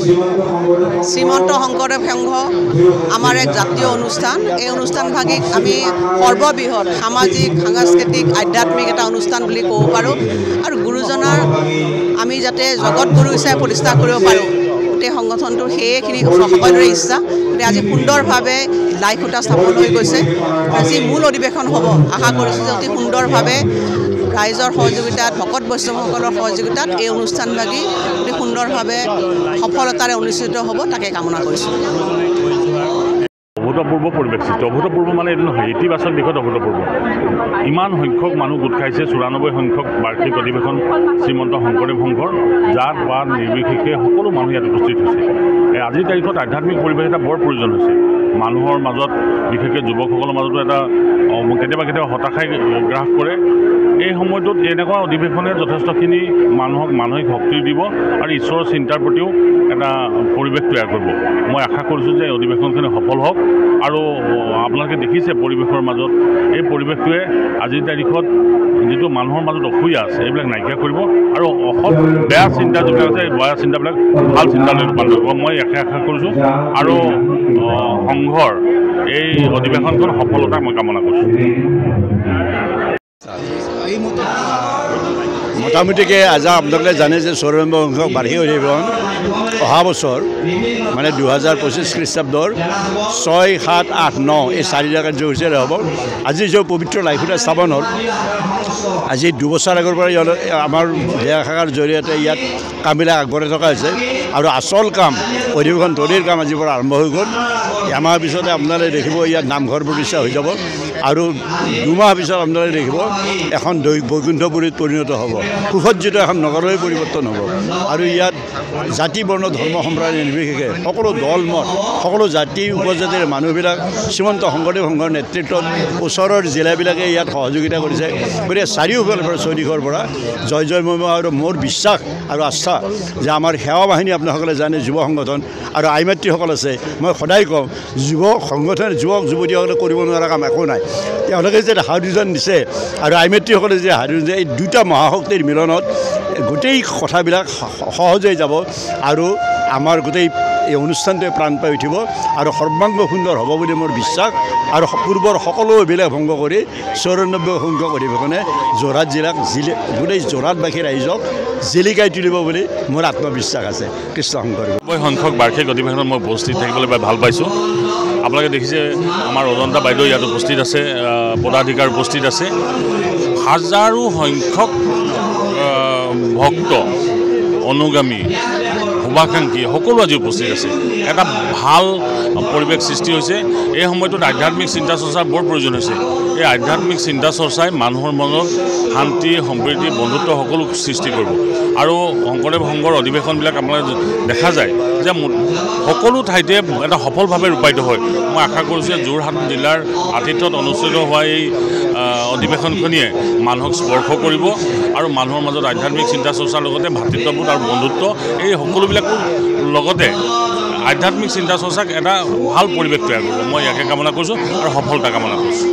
শ্ৰীমন্ত শংকৰদেৱ সংঘ আমাৰ এক জাতীয় অনুষ্ঠান। এই অনুষ্ঠানভাগিক আমি সৰ্ববৃহৎ সামাজিক সাংস্কৃতিক আধ্যাত্মিক এটা অনুষ্ঠান বুলি ক'ব পাৰোঁ। আৰু গুৰুজনাৰ আমি যাতে জগত গুৰু হিচাপে প্ৰতিষ্ঠা কৰিব পাৰোঁ, গোটেই সংগঠনটোৰ সেইখিনি সকলোৰে ইচ্ছা। গতিকে আজি সুন্দৰভাৱে লাই খুঁটা স্থাপন হৈ গৈছে। আজি মূল অধিৱেশন হ'ব, আশা কৰিছোঁ যে অতি সুন্দৰভাৱে ৰাইজৰ সহযোগিতাত, ভকত বৈষ্ণৱসকলৰ সহযোগিতাত এই অনুষ্ঠানভাগি অতি সুন্দৰভাৱে সফলতাৰে অনুষ্ঠিত হ'ব, তাকে কামনা কৰিছোঁ। অভূতপূৰ্ব পৰিৱেশ সৃষ্টি, অভূতপূৰ্ব মানে এইটো নহয়, ইতিবাচক দিশত অভূতপূৰ্ব। ইমান সংখ্যক মানুহ গোট খাইছে, 94 সংখ্যক বাৰ্ষিক অধিৱেশন শ্ৰীমন্ত শংকৰদেৱ সংঘৰ, জাত বাদ নিৰ্বিশেষে সকলো মানুহ ইয়াত উপস্থিত হৈছে। আজিৰ তাৰিখত আধ্যাত্মিক পৰিৱেশ এটা বৰ প্ৰয়োজন হৈছে। মানুহৰ মাজত, বিশেষকৈ যুৱকসকলৰ মাজতো এটা কেতিয়াবা হতাশাই গ্ৰাস কৰে। এই সময়টোত এনেকুৱা অধিৱেশনে যথেষ্টখিনি মানুহক মানসিক শক্তি দিব আৰু ঈশ্বৰৰ চিন্তাৰ প্ৰতিও এটা পৰিৱেশ তৈয়াৰ কৰিব। মই আশা কৰিছোঁ যে অধিৱেশনখিনি সফল হওক। আৰু আপোনালোকে দেখিছে পৰিৱেশৰ মাজত এই পৰিৱেশটোৱে আজিৰ তাৰিখত যিটো মানুহৰ মাজত অসূয়া আছে এইবিলাক নাইকিয়া কৰিব আৰু বেয়া চিন্তা যিবিলাক আছে, বেয়া চিন্তাবিলাক ভাল চিন্তালৈ ৰূপান্তৰ কৰিব। মই আশা কৰিছোঁ আৰু সংঘৰ এই অধিৱেশনখন সফলতা মই কামনা কৰিছোঁ। মোটামুটিকৈ আজি আপোনালোকে জানে যে 94 সংখ্যক বাৰ্ষিক অধিৱেশন অহা বছৰ মানে 2025 খ্ৰীষ্টাব্দৰ 6, 7, 8, 9 এই 4টা কাৰ্যসূচীৰে হ'ব। আজি যে পবিত্ৰ লাইখুঁটা স্থাপন হ'ল, আজি 2 বছৰ আগৰ পৰা আমাৰ জিলা শাখাৰ জৰিয়তে ইয়াত কামবিলাক আগবঢ়াই থকা হৈছে আৰু আচল কাম অধিৱেশন তলিৰ কাম আজিৰ পৰা আৰম্ভ হৈ গ'ল। এমাহ পিছতে আপোনালোকে দেখিব ইয়াত নামঘৰ প্ৰতিষ্ঠা হৈ যাব আৰু 2 মাহ পিছত আপোনালোকে দেখিব এখন বৈকুণ্ঠপুৰীত পৰিণত হ'ব, সুসজ্জিত এখন নগৰলৈ পৰিৱৰ্তন হ'ব। আৰু ইয়াত জাতি বৰ্ণ ধৰ্ম সম্প্ৰদায় নিৰ্বিশেষে সকলো দল মত, সকলো জাতি উপজাতিৰ মানুহবিলাক শ্ৰীমন্ত শংকৰদেৱ সংঘৰ নেতৃত্বত ওচৰৰ জিলাবিলাকে ইয়াত সহযোগিতা কৰিছে। গতিকে চাৰিওফালৰ পৰা চৌদিশৰ পৰা জয় জয় মহিমা। আৰু মোৰ বিশ্বাস আৰু আস্থা যে আমাৰ সেৱা বাহিনী আপোনালোকে জানে, যুৱ সংগঠন আৰু আইমাতৃসকল আছে। মই সদায় কওঁ, যুৱ সংগঠন যুৱক যুৱতীসকলে কৰিব নোৱাৰা কাম একো নাই। তেওঁলোকে যে হাইড্ৰোজেন দিছে আৰু আইমাতৃসকলে যে হাইড্ৰোজেন, এই দুটা মহাশক্তিৰ মিলনত গোটেই কথাবিলাক সহজে যাব আৰু আমাৰ গোটেই এই অনুষ্ঠানটোৱে প্ৰাণ পাই উঠিব আৰু সৰ্বাংগ সুন্দৰ হ'ব বুলি মোৰ বিশ্বাস। আৰু পূৰ্বৰ সকলো অভিলেখ ভংগ কৰি 94 সংখ্যক অধিৱেশনে যোৰহাট জিলাক গোটেই যোৰহাটবাসী ৰাইজক জিলিকাই তুলিব বুলি মোৰ আত্মবিশ্বাস আছে। কৃষ্ণ শংকৰ। 90 সংখ্যক বাৰ্ষিক অধিৱেশনত মই উপস্থিত থাকিবলৈ ভাল পাইছোঁ। আপোনালোকে দেখিছে আমাৰ অজন্তা বাইদেউ ইয়াত উপস্থিত আছে, পদাধিকাৰ উপস্থিত আছে, হাজাৰো সংখ্যক ভক্ত, অনুগামী, শুভাকাংক্ষী সকলো আজি উপস্থিত আছে। এটা ভাল পৰিৱেশ সৃষ্টি হৈছে। এই সময়টোত আধ্যাত্মিক চিন্তা চৰ্চাৰ বৰ প্ৰয়োজন হৈছে। এই আধ্যাত্মিক চিন্তা চৰ্চাই মানুহৰ মনত শান্তি, সম্প্ৰীতি, বন্ধুত্ব সকলো সৃষ্টি কৰিব। আৰু শংকৰদেৱ সংঘৰ অধিৱেশনবিলাক আপোনাৰ দেখা যায় যে সকলো ঠাইতে এটা সফলভাৱে ৰূপায়িত হয়। মই আশা কৰিছোঁ যে যোৰহাট জিলাৰ আতিথ্যত অনুষ্ঠিত হোৱা এই অধিৱেশনখনিয়ে মানুহক স্পৰ্শ কৰিব আৰু মানুহৰ মাজত আধ্যাত্মিক চিন্তা চৰ্চাৰ লগতে ভাতৃত্ববোধ আৰু বন্ধুত্ব এই সকলোবিলাকৰ লগতে আধ্যাত্মিক চিন্তা চৰ্চাক এটা ভাল পৰিৱেশ তৈয়াৰ কৰিব। মই ইয়াকে কামনা কৰিছোঁ আৰু সফলতা কামনা কৰিছোঁ।